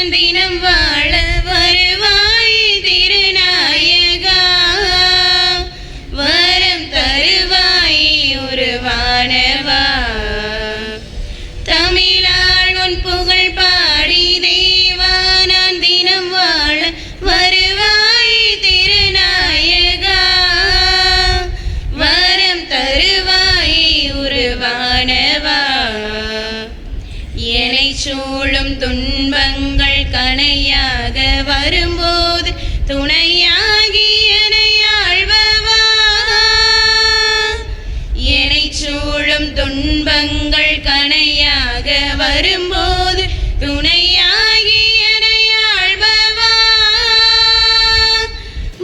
நான் தினம் வாழ வருவாய் திருநாயகா, வரம் தருவாய் உருவானவா. தமிழால் உன் புகழ் பாடி தேவா நான் தினம் வாழ வருவாய் திருநாயகா, வரம் தருவாய் உருவானவா. என்னை சூழும் துன்பங்கள் கணையாக வரும்போது துணையாகி என்னை ஆள்பவா. என்னை சூழும் துன்பங்கள் கணையாக வரும்போது துணையாகி என்னை ஆள்பவா.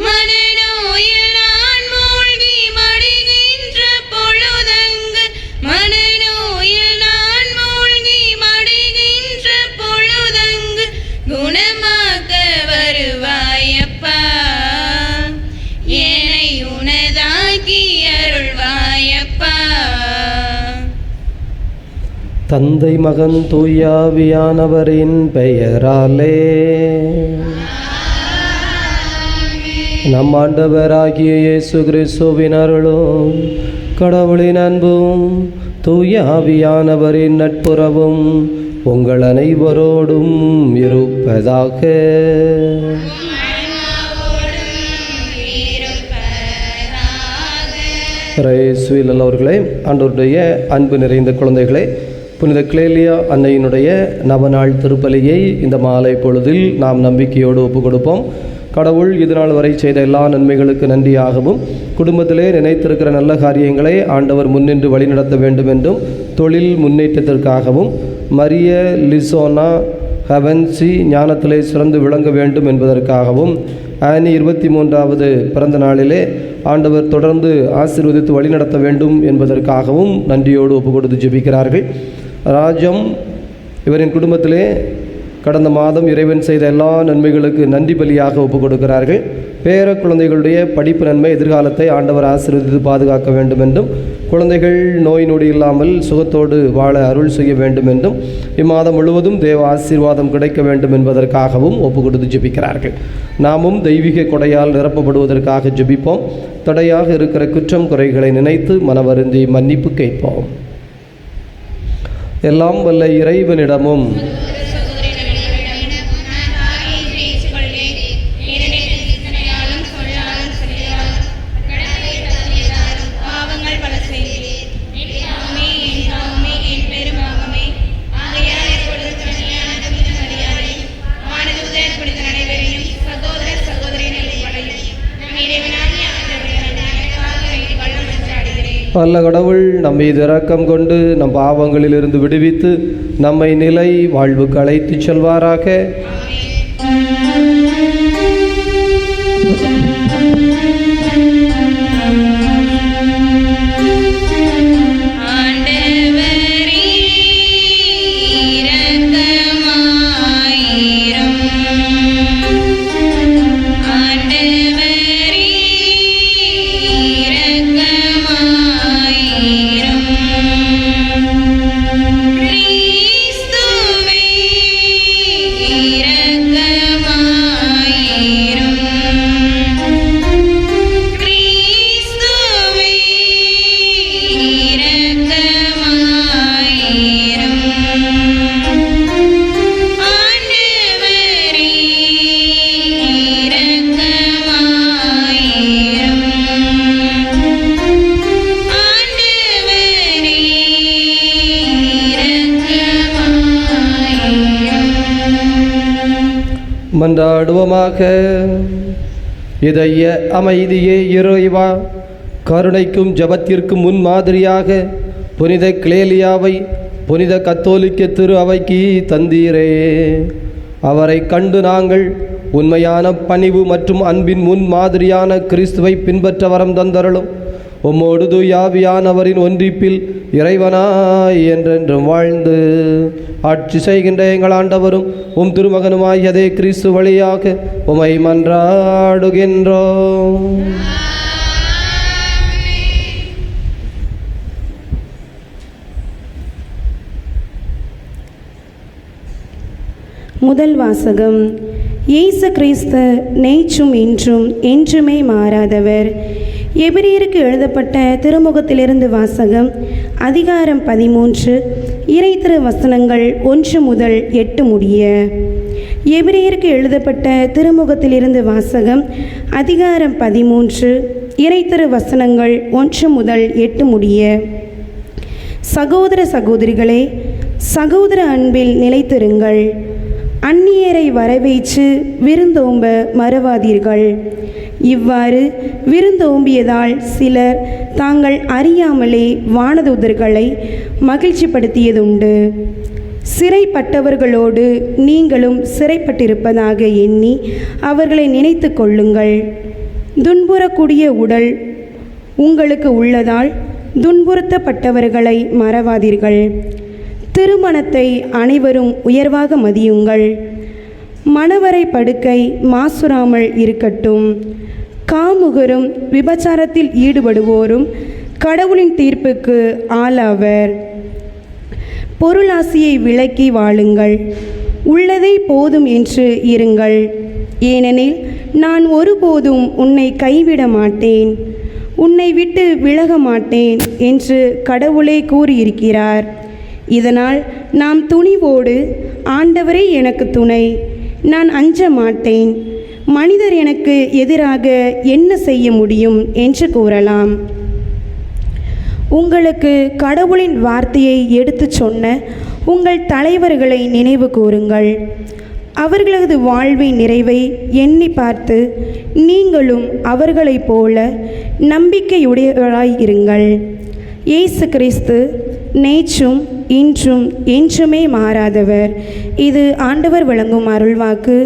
மனநோயில் நான் மூழ்கி மடிகின்ற பொழுதங்கு, மனநோயில் நான் மூழ்கி மடிகின்ற பொழுதங்கு குணமாக்க வருவாயப்பா. என்னை உனதாக்கி அருள்வாயப்பா. தந்தை மகன் தூயாவியானவரின் பெயராலே நம் ஆண்டவராகிய இயேசு கிறிஸ்துவின் அருளும் கடவுளின் அன்பும் தூயாவியானவரின் நட்புறவும் உங்கள் அனைவரோடும் இருப்பதாக. இயேசுவில் நல்லவர்களே, ஆண்டவருடைய அன்பு நிறைந்த குழந்தைகளே, புனித கிளேலியா அன்னையினுடைய நவநாள் திருப்பலியை இந்த மாலை பொழுதில் நாம் நம்பிக்கையோடு ஒப்புக் கொடுப்போம். கடவுள் இதுநாள் வரை செய்த எல்லா நன்மைகளுக்கு நன்றியாகவும், குடும்பத்திலே நினைத்திருக்கிற நல்ல காரியங்களை ஆண்டவர் முன்னின்று வழிநடத்த வேண்டும் என்றும், தொழில் முன்னேற்றத்திற்காகவும், மரிய லிசோனா ஹெவன்சி ஞானத்திலே சிறந்து விளங்க வேண்டும் என்பதற்காகவும், ஆனி 23வது பிறந்த நாளிலே ஆண்டவர் தொடர்ந்து ஆசீர்வதித்து வழிநடத்த வேண்டும் என்பதற்காகவும் நன்றியோடு ஒப்பு கொடுத்து ஜெபிக்கிறார்கள். ராஜம் இவரின் குடும்பத்திலே கடந்த மாதம் இறைவன் செய்த எல்லா நன்மைகளுக்கு நன்றி பலியாக ஒப்புக் கொடுக்கிறார்கள். பேர குழந்தைகளுடைய படிப்பு நன்மை எதிர்காலத்தை ஆண்டவர் ஆசீர்வதித்து பாதுகாக்க வேண்டும் என்றும், குழந்தைகள் நோய் நொடி இல்லாமல் சுகத்தோடு வாழ அருள் செய்ய வேண்டும் என்றும், இம்மாதம் முழுவதும் தேவ ஆசீர்வாதம் கிடைக்க வேண்டும் என்பதற்காகவும் ஒப்பு கொடுத்து ஜெபிக்கிறார்கள். நாமும் தெய்வீக கொடையால் நிரப்பப்படுவதற்காக ஜெபிப்போம். தடையாக இருக்கிற குற்றம் குறைகளை நினைத்து மனவருந்தி மன்னிப்பு கேட்போம். எல்லாம் வல்ல இறைவனிடமும் வல்ல கடவுள் நம் மீது இரக்கம் கொண்டு நம் பாவங்களிலிருந்து விடுவித்து நம்மை நிலை வாழ்வுக்கு அழைத்து செல்வாராக. மன்றாடுவோமாக. இதய அமைதியே இறைவா, கருணைக்கும் ஜபத்திற்கும் முன்மாதிரியாக புனித கிளேலியாவை புனித கத்தோலிக்க திரு அவைக்கு தந்தீரே. அவரை கண்டு நாங்கள் உண்மையான பணிவு மற்றும் அன்பின் முன்மாதிரியான கிறிஸ்துவை பின்பற்ற வரம் தந்தருளும். உம்மோடு தூயாவியானவரின் ஒன்றிப்பில் இறைவனாய் என்றென்றும் வாழ்ந்து ஆட்சி செய்கின்ற எங்கள் ஆண்டவரும் உம் திருமகனுமாகியதே கிறிஸ்து வழியாக உமை மன்றாடுகின்றோம். முதல் வாசகம். இயேசு கிறிஸ்து நேற்றும் இன்றும் என்றுமே மாறாதவர். எபிரேயருக்கு எழுதப்பட்ட திருமுகத்திலிருந்து வாசகம். அதிகாரம் 13, இறைத்திரு வசனங்கள் 1 முதல் 8 முடிய. எபிரேயருக்கு எழுதப்பட்ட திருமுகத்திலிருந்து வாசகம். அதிகாரம் 13, இறைத்திரு வசனங்கள் 1 முதல் 8 முடிய. சகோதர சகோதரிகளே, சகோதர அன்பில் நிலைத்திருங்கள். அந்நியரை வரவேற்று விருந்தோம்ப மறவாதீர்கள். இவ்வாறு விருந்தோம்பியதால் சிலர் தாங்கள் அறியாமலே வானதூதர்களை மகிழ்ச்சிப்படுத்தியதுண்டு. சிறைப்பட்டவர்களோடு நீங்களும் சிறைப்பட்டிருப்பதாக எண்ணி அவர்களை நினைத்து கொள்ளுங்கள். துன்புறக்கூடிய உடல் உங்களுக்கு உள்ளதால் துன்புறுத்தப்பட்டவர்களை மறவாதீர்கள். திருமணத்தை அனைவரும் உயர்வாக மதியுங்கள். மணவரை படுக்கை மாசுறாமல் இருக்கட்டும். காமுகரும் விபச்சாரத்தில் ஈடுபடுவோரும் கடவுளின் தீர்ப்புக்கு ஆளாவர். பொருளாசையை விலக்கி வாழுங்கள். உள்ளதை போதும் என்று இருங்கள். ஏனெனில் நான் ஒருபோதும் உன்னை கைவிட மாட்டேன், உன்னை விட்டு விலக மாட்டேன் என்று கடவுளே கூறியிருக்கிறார். இதனால் நாம் துணிவோடு, ஆண்டவரே எனக்கு துணை, நான் அஞ்ச மாட்டேன், மனிதர் எனக்கு எதிராக என்ன செய்ய முடியும் என்று கூறலாம். உங்களுக்கு கடவுளின் வார்த்தையை எடுத்து சொன்ன உங்கள் தலைவர்களை நினைவு கூறுங்கள். அவர்களது வாழ்வின் நிறைவை எண்ணி பார்த்து நீங்களும் அவர்களைப் போல நம்பிக்கையுடையவராய் இருங்கள். இயேசு கிறிஸ்து நேற்றும் இன்றும் என்றுமே மாறாதவர். இது ஆண்டவர் வழங்கும் அருள்வாக்கு.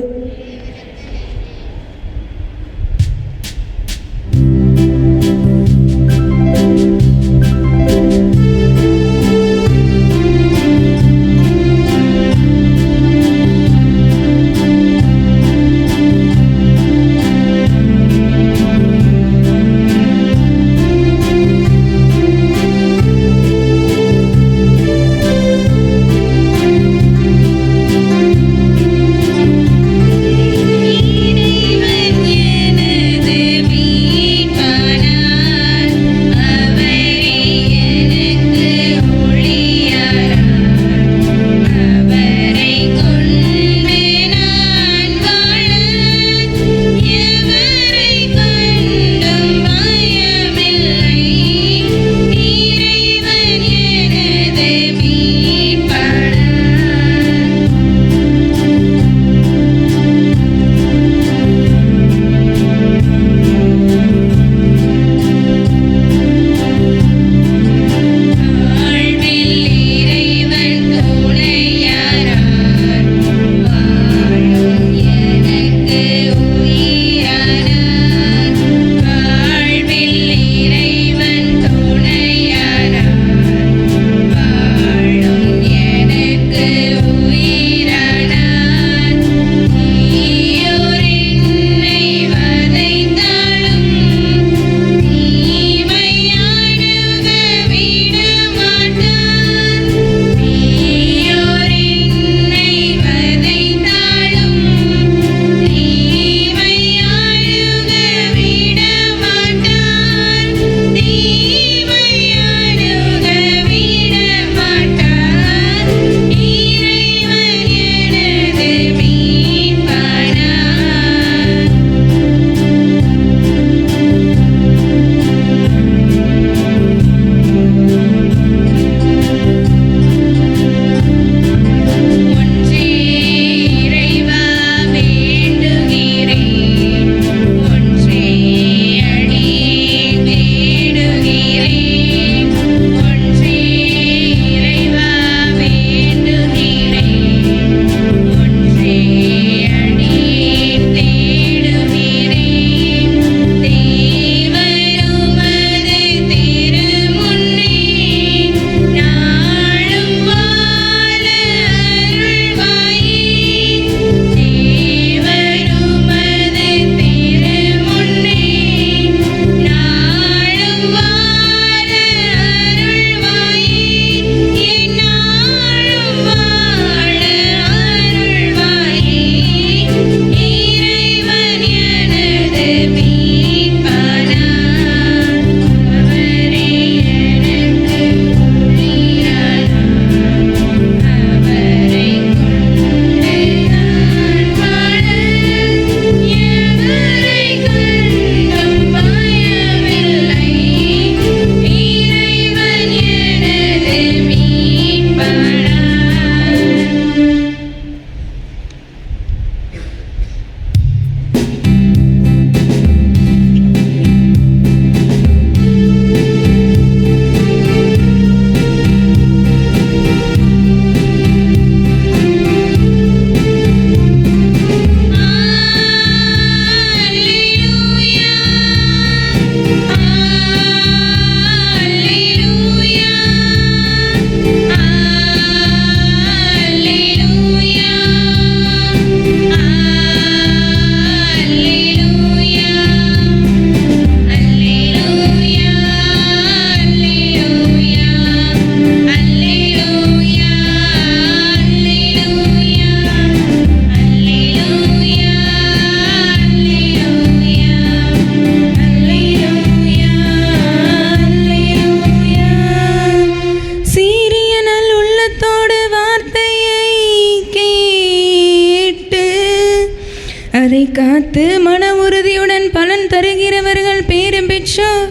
அதை காத்து மன உறுதியுடன் பலன் தருகிறவர்கள் பேரும் பெற்றோர்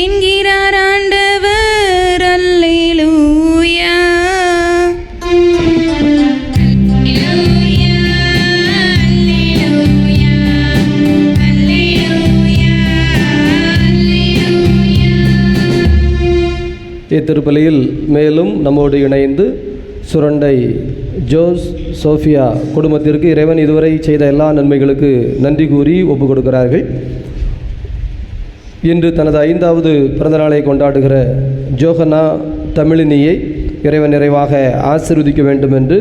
என்கிறார் ஆண்டவர். அல்லேலூயா. இத்திருப்பலியில் மேலும் நம்மோடு இணைந்து சுரண்டை ஜோஸ் சோஃபியா குடும்பத்திற்கு இறைவன் இதுவரை செய்த எல்லா நன்மைகளுக்கு நன்றி கூறி ஒப்பு கொடுக்கிறார்கள். இன்று தனது 5வது பிறந்தநாளை கொண்டாடுகிற ஜோஹனா தமிழினியை இறைவன் நிறைவாக ஆசீர்வதிக்க வேண்டும் என்று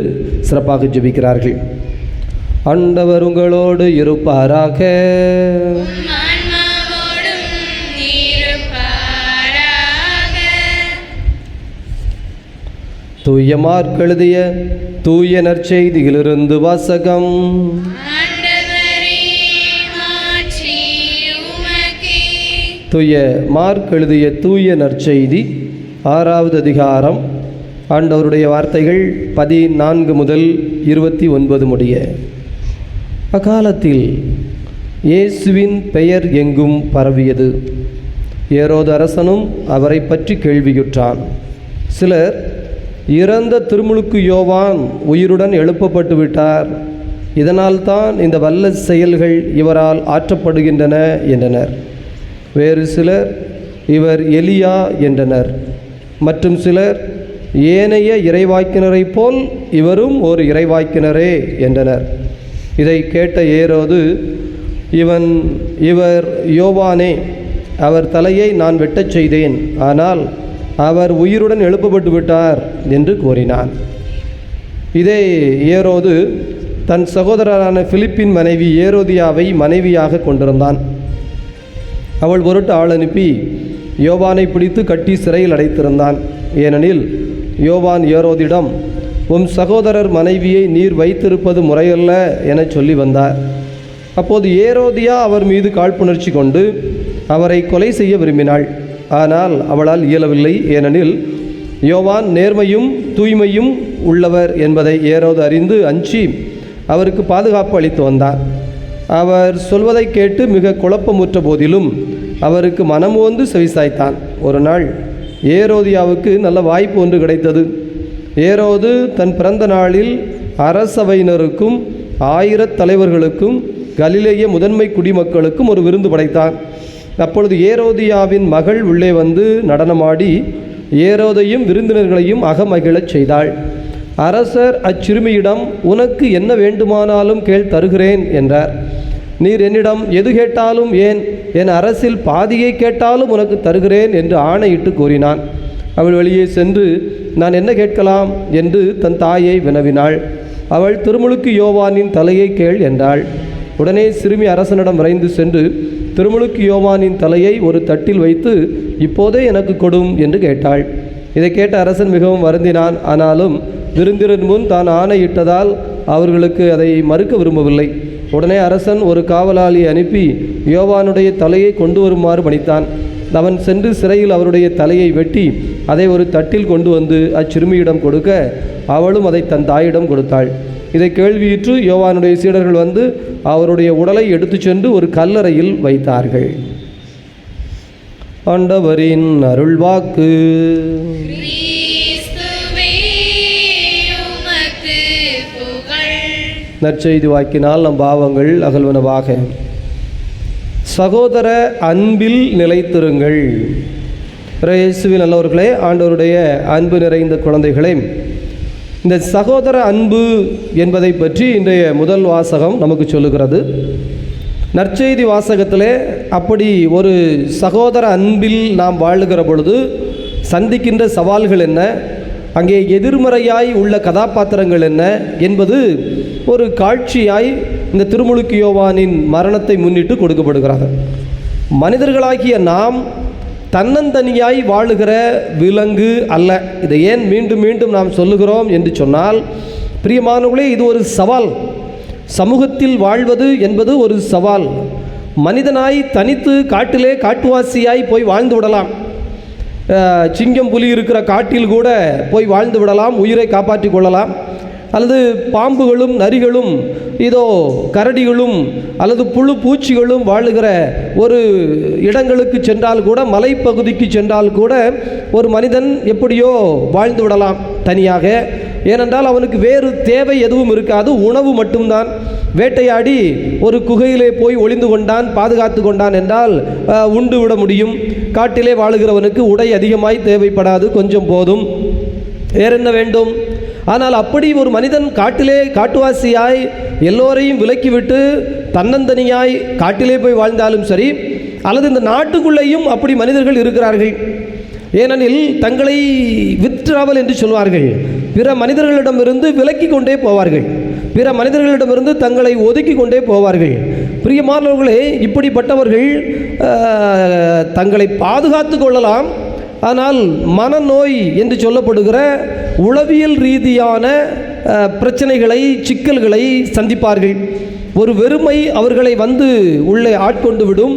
சிறப்பாக ஜெபிக்கிறார்கள். ஆண்டவர் உங்களோடு இருப்பாராக. தூய மார்க் எழுதிய தூய நற்செய்தியிலிருந்து வாசகம். தூய மார்க் எழுதிய தூய நற்செய்தி 6வது அதிகாரம், ஆண்டவருடைய வார்த்தைகள் 14 முதல் 29 முடிய. அக்காலத்தில் இயேசுவின் பெயர் எங்கும் பரவியது. ஏரோது அரசனும் அவரை பற்றி கேள்வியுற்றான். சிலர், இறந்த திருமுழுக்கு யோவான் உயிருடன் எழுப்பப்பட்டு விட்டார், இதனால்தான் இந்த வல்ல செயல்கள் இவரால் ஆற்றப்படுகின்றன என்றனர். வேறு சிலர், இவர் எலியா என்றனர். மற்றும் சிலர், ஏனைய இறைவாக்கினரைப் போல் இவரும் ஒரு இறைவாக்கினரே என்றனர். இதை கேட்ட ஏரோது, இவர் யோவானே, அவர் தலையை நான் வெட்டச் செய்தேன், ஆனால் அவர் உயிருடன் எழுப்பப்பட்டு விட்டார் என்று கூறினான். இதே ஏரோது தன் சகோதரரான பிலிப்பின் மனைவி ஏரோதியாவை மனைவியாக கொண்டிருந்தான். அவள் பொருட்டு ஆள் அனுப்பி யோவானை பிடித்து கட்டி சிறையில் அடைத்திருந்தான். ஏனெனில் யோவான் ஏரோதிடம், உம் சகோதரர் மனைவியை நீர் வைத்திருப்பது முறையல்ல என சொல்லி வந்தார். அப்போது ஏரோதியா அவர் மீது காழ்ப்புணர்ச்சி கொண்டு அவரை கொலை செய்ய விரும்பினாள். ஆனால் அவளால் இயலவில்லை. ஏனெனில் யோவான் நேர்மையும் தூய்மையும் உள்ளவர் என்பதை ஏரோது அறிந்து அஞ்சி அவருக்கு பாதுகாப்பு அளித்து வந்தார். அவர் சொல்வதை கேட்டு மிக குழப்பமுற்ற போதிலும் அவருக்கு மனமோந்து செவிசாய்த்தான். ஒரு நாள் ஏரோதியாவுக்கு நல்ல வாய்ப்பு ஒன்று கிடைத்தது. ஏரோது தன் பிறந்த நாளில் அரசவையினருக்கும் 1000 தலைவர்களுக்கும் கலிலேய முதன்மை குடிமக்களுக்கும் ஒரு விருந்து படைத்தான். அப்பொழுது ஏரோதியாவின் மகள் உள்ளே வந்து நடனமாடி ஏரோதையும் விருந்தினர்களையும் அகமகிழச் செய்தாள். அரசர் அச்சிறுமியிடம், உனக்கு என்ன வேண்டுமானாலும் கேள், தருகிறேன் என்றார். நீர் என்னிடம் எது கேட்டாலும், ஏன் என் அரசில் பாதியை கேட்டாலும் உனக்கு தருகிறேன் என்று ஆணையிட்டு கூறினான். அவள் வெளியே சென்று, நான் என்ன கேட்கலாம் என்று தன் தாயை வினவினாள். அவள், திருமுழுக்கு யோவானின் தலையை கேள் என்றாள். உடனே சிறுமி அரசனிடம் விரைந்து சென்று திருமுழுக்கு யோவானின் தலையை ஒரு தட்டில் வைத்து, இப்போதே எனக்கு கொடும் என்று கேட்டாள். இதை கேட்ட அரசன் மிகவும் வருந்தினான். ஆனாலும் விருந்தினர் முன் தான் ஆணையிட்டதால் அவர்களுக்கு அதை மறுக்க விரும்பவில்லை. உடனே அரசன் ஒரு காவலாளியை அனுப்பி யோவானுடைய தலையை கொண்டு வருமாறு பணித்தான். அவன் சென்று சிறையில் அவருடைய தலையை வெட்டி அதை ஒரு தட்டில் கொண்டு வந்து அச்சிறுமியிடம் கொடுக்க, அவளும் அதை தன் தாயிடம் கொடுத்தாள். இதை கேள்வியுற்று யோவானுடைய சீடர்கள் வந்து அவருடைய உடலை எடுத்து சென்று ஒரு கல்லறையில் வைத்தார்கள். ஆண்டவரின் அருள்வாக்கு. நற்செய்தி வாக்கினால் நம் பாவங்கள் அகல்வனவாக. சகோதர அன்பில் நிலைத்திருங்கள். இயேசுவின் நல்லவர்களே, ஆண்டவருடைய அன்பு நிறைந்த குழந்தைகளே, இந்த சகோதர அன்பு என்பதை பற்றி இன்றைய முதல் வாசகம் நமக்கு சொல்லுகிறது. நற்செய்தி வாசகத்திலே அப்படி ஒரு சகோதர அன்பில் நாம் வாழுகிற பொழுது சந்திக்கின்ற சவால்கள் என்ன, அங்கே எதிர்மறையாய் உள்ள கதாபாத்திரங்கள் என்ன என்பது ஒரு காட்சியாய் இந்த திருமுழுக்கு யோவானின் மரணத்தை முன்னிட்டு கொடுக்கப்படுகிறது. மனிதர்களாகிய நாம் தன்னந்தனியாய் வாழுகிற விலங்கு அல்ல. இதை ஏன் மீண்டும் மீண்டும் நாம் சொல்லுகிறோம் என்று சொன்னால், பிரியமானவர்களே, இது ஒரு சவால். சமூகத்தில் வாழ்வது என்பது ஒரு சவால். மனிதனாய் தனித்து காட்டிலே காட்டுவாசியாய் போய் வாழ்ந்து விடலாம். சிங்கம் புலி இருக்கிற காட்டில் கூட போய் வாழ்ந்து விடலாம், உயிரை காப்பாற்றி கொள்ளலாம். அல்லது பாம்புகளும் நரிகளும் இதோ கரடிகளும் அல்லது புழு பூச்சிகளும் வாழுகிற ஒரு இடங்களுக்கு சென்றால் கூட, மலைப்பகுதிக்கு சென்றால் கூட ஒரு மனிதன் எப்படியோ வாழ்ந்து விடலாம் தனியாக. ஏனென்றால் அவனுக்கு வேறு தேவை எதுவும் இருக்காது, உணவு மட்டும்தான். வேட்டையாடி ஒரு குகையிலே போய் ஒளிந்து கொண்டான், பாதுகாத்து கொண்டான் என்றால் உண்டு விட முடியும். காட்டிலே வாழுகிறவனுக்கு உடை அதிகமாய் தேவைப்படாது, கொஞ்சம் போதும், வேறென்ன வேண்டும்? ஆனால் அப்படி ஒரு மனிதன் காட்டிலே காட்டுவாசியாய் எல்லோரையும் விலக்கிவிட்டு தன்னந்தனியாய் காட்டிலே போய் வாழ்ந்தாலும் சரி, அல்லது இந்த நாட்டுக்குள்ளேயும் அப்படி மனிதர்கள் இருக்கிறார்கள். ஏனெனில் தங்களை வித்ராவல் என்று சொல்வார்கள். பிற மனிதர்களிடமிருந்து விலக்கி கொண்டே போவார்கள், பிற மனிதர்களிடமிருந்து தங்களை ஒதுக்கி கொண்டே போவார்கள். பிரியமானவர்களே, இப்படிப்பட்டவர்கள் தங்களை பாதுகாத்து கொள்ளலாம். ஆனால் மனநோய் என்று சொல்லப்படுகிற உளவியல் ரீதியான பிரச்சனைகளை, சிக்கல்களை சந்திப்பார்கள். ஒரு வெறுமை அவர்களை வந்து உள்ளே ஆட்கொண்டு விடும்.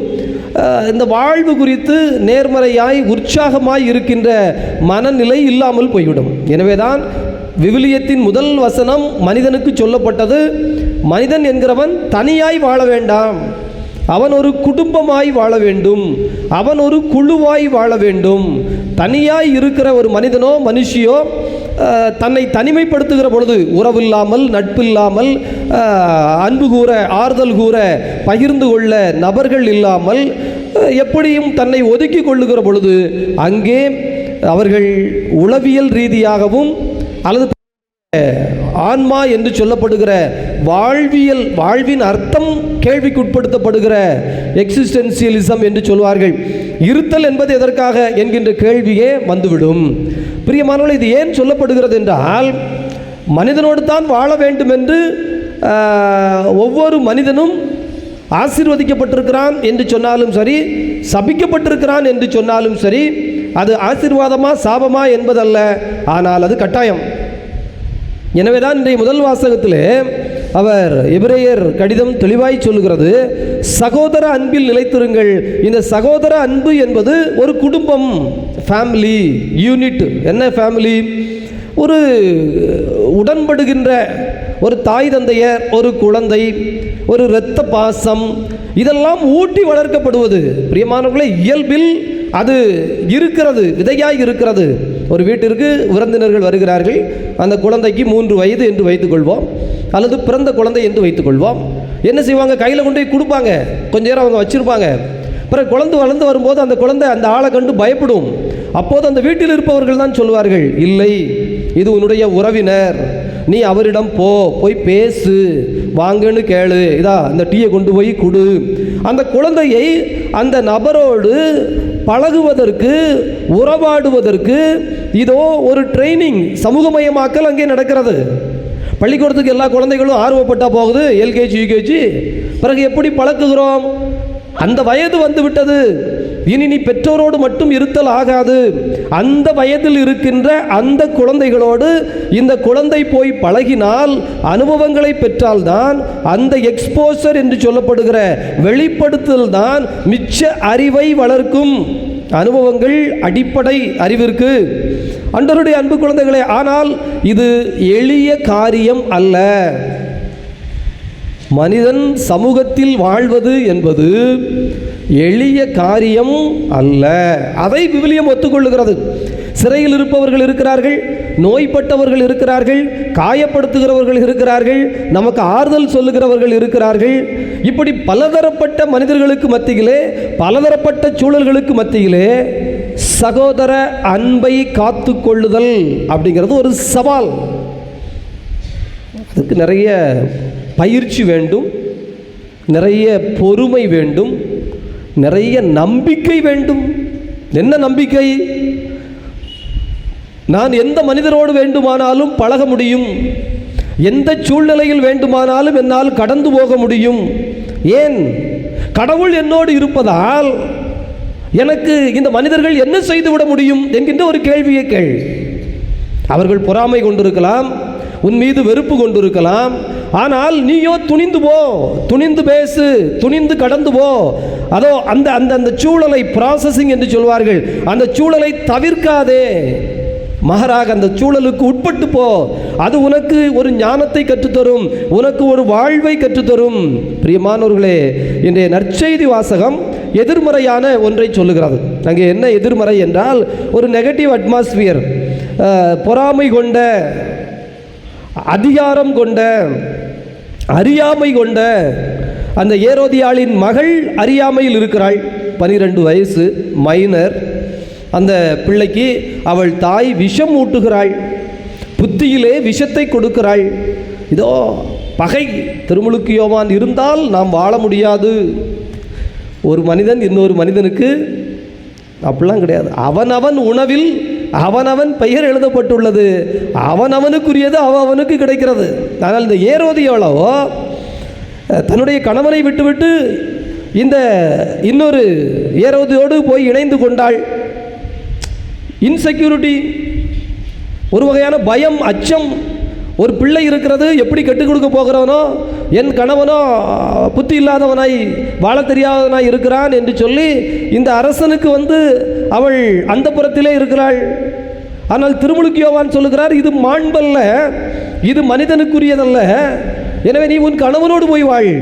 இந்த வாழ்வு குறித்து நேர்மறையாய் உற்சாகமாய் இருக்கின்ற மனநிலை இல்லாமல் போய்விடும். எனவேதான் விவிலியத்தின் முதல் வசனம் மனிதனுக்கு சொல்லப்பட்டது, மனிதன் என்கிறவன் தனியாய் வாழ வேண்டாம், அவன் ஒரு குடும்பமாய் வாழ வேண்டும், அவன் ஒரு குழுவாய் வாழ வேண்டும். தனியாய் இருக்கிற ஒரு மனிதனோ மனுஷியோ தன்னை தனிமைப்படுத்துகிற பொழுது, உறவில்லாமல், நட்பில்லாமல், அன்பு கூற, ஆறுதல் கூற, பகிர்ந்து கொள்ள நபர்கள் இல்லாமல் எப்படியும் தன்னை ஒதுக்கி கொள்ளுகிற பொழுது அங்கே அவர்கள் உளவியல் ரீதியாகவும் அல்லது ஆன்மா என்று சொல்லப்படுகிற வாழ்வின் அர்த்தம் கேள்விக்குட்படுத்தப்படுகிற எக்ஸிஸ்டென்சியலிசம் என்று சொல்வார்கள். இருத்தல் என்பது எதற்காக என்கின்ற கேள்வியே வந்துவிடும். பிரியமானவர்களே, இது ஏன் சொல்லப்படுகிறது என்றால், மனிதனோடு தான் வாழ வேண்டும் என்று ஒவ்வொரு மனிதனும் ஆசீர்வதிக்கப்பட்டிருக்கிறான் என்று சொன்னாலும் சரி, சபிக்கப்பட்டிருக்கிறான் என்று சொன்னாலும் சரி, அது ஆசீர்வாதமா சாபமா என்பதல்ல, ஆனால் அது கட்டாயம். எனவேதான் இன்றைய முதல் வாசகத்திலே அவர் எபிரேயர் கடிதம் தெளிவாய் சொல்லுகிறது, சகோதர அன்பில் நிலைத்திருங்கள். இந்த சகோதர அன்பு என்பது ஒரு குடும்பம், ஃபேமிலி யூனிட். என்ன ஃபேமிலி? ஒரு உடன்படுகின்ற ஒரு தாய் தந்தையர், ஒரு குழந்தை, ஒரு இரத்த பாசம், இதெல்லாம் ஊட்டி வளர்க்கப்படுவது. பிரியமானவர்களே, இயல்பில் அது இருக்கிறது, விதையாய் இருக்கிறது. ஒரு வீட்டிற்கு விருந்தினர்கள் வருகிறார்கள், அந்த குழந்தைக்கு 3 வயது என்று வைத்துக்கொள்வோம், அல்லது பிறந்த குழந்தை என்று வைத்துக்கொள்வோம். என்ன செய்வாங்க? கையில் கொண்டு போய் கொடுப்பாங்க, கொஞ்ச நேரம் அவங்க வச்சுருப்பாங்க. பிறகு குழந்தை வளர்ந்து வரும்போது அந்த குழந்தை அந்த ஆளை கண்டு பயப்படும். அப்போது அந்த வீட்டில் இருப்பவர்கள் தான் சொல்வார்கள், இல்லை, இது உன்னுடைய உறவினர், நீ அவரிடம் போய் பேசு, வாங்கன்னு கேளு, இதா இந்த டீயை கொண்டு போய் கொடு. அந்த குழந்தையை அந்த நபரோடு பழகுவதற்கு, உறவாடுவதற்கு இதோ ஒரு ட்ரைனிங், சமூகமயமாக்கல் அங்கே நடக்கிறது. பள்ளிக்கூடத்துக்கு எல்லா குழந்தைகளும் ஆர்வப்பட்டா போகுது, எல்கேஜி யூகேஜி. பிறகு எப்படி பழக்குகிறோம்? அந்த வயது வந்து விட்டது, இனி நீ பெற்றோரோடு மட்டும் இருத்தல் ஆகாது. அந்த வயதில் இருக்கின்ற அந்த குழந்தைகளோடு இந்த குழந்தை போய் பழகினால், அனுபவங்களை பெற்றால்தான், அந்த எக்ஸ்போசர் என்று சொல்லப்படுகிற வெளிப்படுத்தல் தான் மிச்ச அறிவை வளர்க்கும். அனுபவங்கள் அடிப்படை அறிவிற்கு. ஆண்டவருடைய அன்பு குழந்தைகளே, ஆனால் இது எளிய காரியம் அல்ல. மனிதன் சமூகத்தில் வாழ்வது என்பது எளிய காரியம் அல்ல. அதை விவிலியம் ஒத்துக்கொள்ளுகிறது. சிறையில் இருப்பவர்கள் இருக்கிறார்கள், நோய்பட்டவர்கள் இருக்கிறார்கள், காயப்படுத்துகிறவர்கள் இருக்கிறார்கள், நமக்கு ஆறுதல் சொல்லுகிறவர்கள் இருக்கிறார்கள். இப்படி பலதரப்பட்ட மனிதர்களுக்கு மத்தியிலே, பலதரப்பட்ட சூழல்களுக்கு மத்தியிலே சகோதர அன்பை காத்து கொள்ளுதல் அப்படிங்கிறது ஒரு சவால். அதுக்கு நிறைய பயிற்சி வேண்டும், நிறைய பொறுமை வேண்டும், நிறைய நம்பிக்கை வேண்டும். என்ன நம்பிக்கை? நான் எந்த மனிதரோடு வேண்டுமானாலும் பழக முடியும், எந்த சூழ்நிலையில் வேண்டுமானாலும் என்னால் கடந்து போக முடியும். ஏன்? கடவுள் என்னோடு இருப்பதால் எனக்கு இந்த மனிதர்கள் என்ன செய்துவிட முடியும் என்கின்ற ஒரு கேள்வியை கேள். அவர்கள் பொறாமை கொண்டிருக்கலாம், உன் மீது வெறுப்பு கொண்டிருக்கலாம், ஆனால் நீயோ துணிந்து போ, துணிந்து பேசு, துணிந்து கடந்து போ. அதோ அந்த அந்த அந்த சூழலை ப்ராசஸிங் என்று சொல்வார்கள், அந்த சூழலை தவிர்க்காதே, மாறாக அந்த சூழலுக்கு உட்பட்டு போ. அது உனக்கு ஒரு ஞானத்தை கற்றுத்தரும், உனக்கு ஒரு வாழ்வை கற்றுத்தரும். பிரியமானவர்களே, இன்றைய நற்செய்தி வாசகம் எதிர்மறையான ஒன்றை சொல்லுகிறது. அங்கே என்ன எதிர்மறை என்றால், ஒரு நெகட்டிவ் அட்மாஸ்பியர், பொறாமை கொண்ட, அதிகாரம் கொண்ட, அறியாமை கொண்ட அந்த ஏரோதியாளின் மகள் அறியாமையில் இருக்கிறாள். 12 வயசு, மைனர். அந்த பிள்ளைக்கு அவள் தாய் விஷம் ஊட்டுகிறாள், புத்தியிலே விஷத்தை கொடுக்கிறாள். இதோ பகை. திருமுழுக்கு யோவான் இருந்தால் நாம் வாழ முடியாது. ஒரு மனிதன் இன்னொரு மனிதனுக்கு அப்படிலாம் கிடையாது. அவனவன் உணவில் அவனவன் பெயர் எழுதப்பட்டுள்ளது, அவனவனுக்குரியது அவனுக்கு கிடைக்கிறது. ஆனால் இந்த ஏரோதியாளோ தன்னுடைய கணவனை விட்டுவிட்டு இந்த இன்னொரு ஏரோதியோடு போய் இணைந்து கொண்டாள். இன்செக்யூரிட்டி, ஒரு வகையான பயம், அச்சம். ஒரு பிள்ளை இருக்கிறது, எப்படி கற்றுக் கொடுக்க போகிறவனோ, என் கணவனோ புத்தி இல்லாதவனாய் வாழ தெரியாதவனாய் இருக்கிறான் என்று சொல்லி இந்த அரசனுக்கு அவள் அந்த புறத்திலே இருக்கிறாள். ஆனால் திருமுழுக்கு யோவான் சொல்லுகிறார், இது மாண்பல்ல, இது மனிதனுக்குரியதல்ல. எனவே நீ உன் கணவனோடு போய் வாழ்.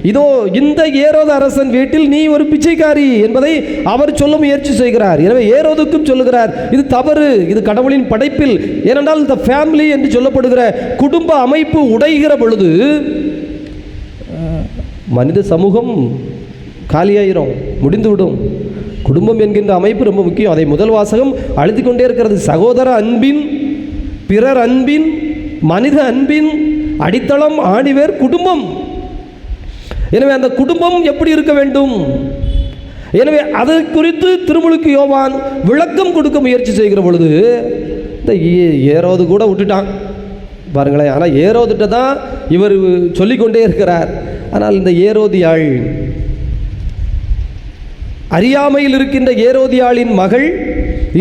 இதோ இந்த ஏரோது அரசன் வீட்டில் நீ ஒரு பிச்சைக்காரி என்பதை அவர் சொல்ல முயற்சி செய்கிறார். எனவே ஏரோதுக்கும் சொல்லுகிறார், இது தவறு, இது கடவுளின் படைப்பில். ஏனென்றால் இந்த ஃபேமிலி என்று சொல்லப்படுகிற குடும்ப அமைப்பு உடைகிற பொழுது மனித சமூகம் காலியாயிரும், முடிந்துவிடும். குடும்பம் என்கின்ற அமைப்பு ரொம்ப முக்கியம். அதை முதல் வாசகம் அழுத்திக் கொண்டே இருக்கிறது. சகோதர அன்பின், பிறர் அன்பின், மனித அன்பின் அடித்தளம், ஆணிவேர் குடும்பம். எனவே அந்த குடும்பம் எப்படி இருக்க வேண்டும்? எனவே அதை குறித்து திருமுழுக்கு யோவான் விளக்கம் கொடுக்க முயற்சி செய்கிற பொழுது இந்த ஏரோது கூட விட்டுட்டான் பாருங்களேன். ஆனால் ஏரோதுட்ட தான் இவர் சொல்லிக்கொண்டே இருக்கிறார். ஆனால் இந்த ஏரோதியாள், அறியாமையில் இருக்கின்ற ஏரோதியாளின் மகள்,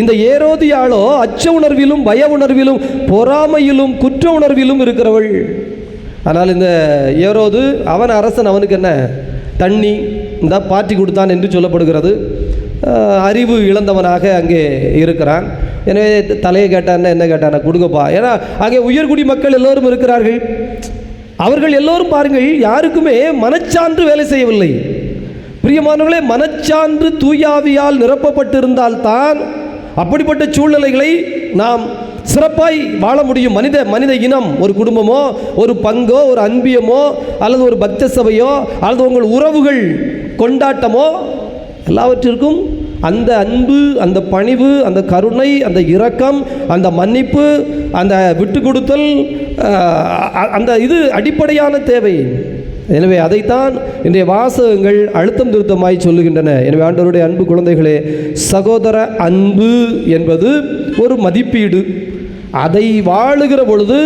இந்த ஏரோதியாளோ அச்ச உணர்விலும், பய உணர்விலும், பொறாமையிலும், குற்ற உணர்விலும் இருக்கிறவள். ஆனால் இந்த ஏரோது, அவன் அரசன், அவனுக்கு என்ன தண்ணி இந்த பாட்டி கொடுத்தான் என்று சொல்லப்படுகிறது. அறிவு இழந்தவனாக அங்கே இருக்கிறான். எனவே தலையை கேட்டான்னா என்ன கேட்டானா, கொடுங்கப்பா. ஏன்னா அங்கே உயர்குடி மக்கள் எல்லோரும் இருக்கிறார்கள். அவர்கள் எல்லோரும் பாருங்கள், யாருக்குமே மனச்சான்று வேலை செய்யவில்லை. பிரியமானவர்களே, மனச்சான்று தூயாவியால் நிரப்பப்பட்டிருந்தால்தான் அப்படிப்பட்ட சூழ்நிலைகளை நாம் சிறப்பாய் வாழ முடியும். மனித இனம், ஒரு குடும்பமோ, ஒரு பங்கோ, ஒரு அன்பியமோ, அல்லது ஒரு பக்த சபையோ, அல்லது உங்கள் உறவுகள் கொண்டாட்டமோ, எல்லாவற்றிற்கும் அந்த அன்பு, அந்த பணிவு, அந்த கருணை, அந்த இரக்கம், அந்த மன்னிப்பு, அந்த விட்டு கொடுத்தல், அந்த இது அடிப்படையான தேவை. எனவே அதைத்தான் இன்றைய வாசகங்கள் அழுத்தம் திருத்தமாய் சொல்லுகின்றன. எனவே ஆண்டவருடைய அன்பு குழந்தைகளே, சகோதர அன்பு என்பது ஒரு மதிப்பீடு. அதை வாழுகிற பொழுது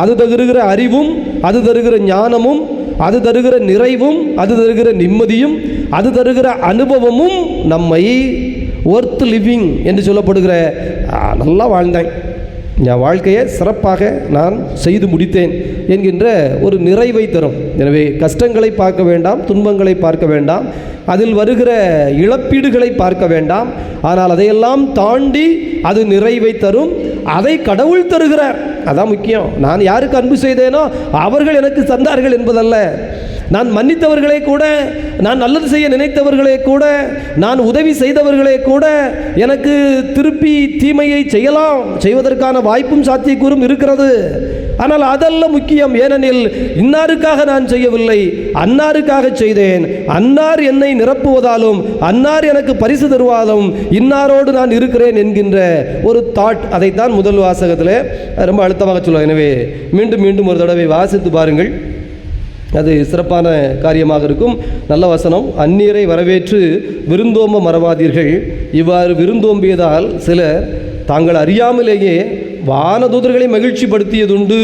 அது தருகிற அறிவும், அது தருகிற ஞானமும், அது தருகிற நிறைவும், அது தருகிற நிம்மதியும், அது தருகிற அனுபவமும் நம்மை ஒர்த் லிவிங் என்று சொல்லப்படுகிற நல்லா வாழ்ந்தேன், என் வாழ்க்கையை சிறப்பாக நான் செய்து முடித்தேன் என்கின்ற ஒரு நிறைவை தரும். எனவே கஷ்டங்களை பார்க்க வேண்டாம், துன்பங்களை பார்க்க வேண்டாம், அதில் வருகிற இழப்பீடுகளை பார்க்க வேண்டாம். ஆனால் அதையெல்லாம் தாண்டி அது நிறைவை தரும். அதை கடவுள் தருகிறார், அதான் முக்கியம். நான் யாருக்கு அன்பு செய்தேனோ அவர்கள் எனக்கு தந்தார்கள் என்பதல்ல. நான் மன்னித்தவர்களே கூட, நான் நல்லது செய்ய நினைத்தவர்களே கூட, நான் உதவி செய்தவர்களே கூட எனக்கு திருப்பி தீமையை செய்வதற்கான வாய்ப்பும் சாத்தியக்கூறும் இருக்கிறது. ஆனால் அதல்ல முக்கியம். ஏனெனில் இன்னாருக்காக நான் செய்யவில்லை, அன்னாருக்காக செய்தேன். அன்னார் என்னை நிரப்புவதாலும், அன்னார் எனக்கு பரிசு தருவதாலும் இன்னாரோடு நான் இருக்கிறேன் என்கின்ற ஒரு தாட். அதைத்தான் முதல் வாசகத்தில் ரொம்ப அழுத்தமாக சொல்லுவார். எனவே மீண்டும் மீண்டும் ஒரு தடவை வாசித்து பாருங்கள், அது சிறப்பான காரியமாக இருக்கும். நல்ல வசனம். அந்நீரை வரவேற்று விருந்தோம்ப மறவாதீர்கள். இவ்வாறு விருந்தோம்பியதால் சிலர் தாங்கள் அறியாமலேயே வானதூதர்களை மகிழ்ச்சிப்படுத்தியதுண்டு.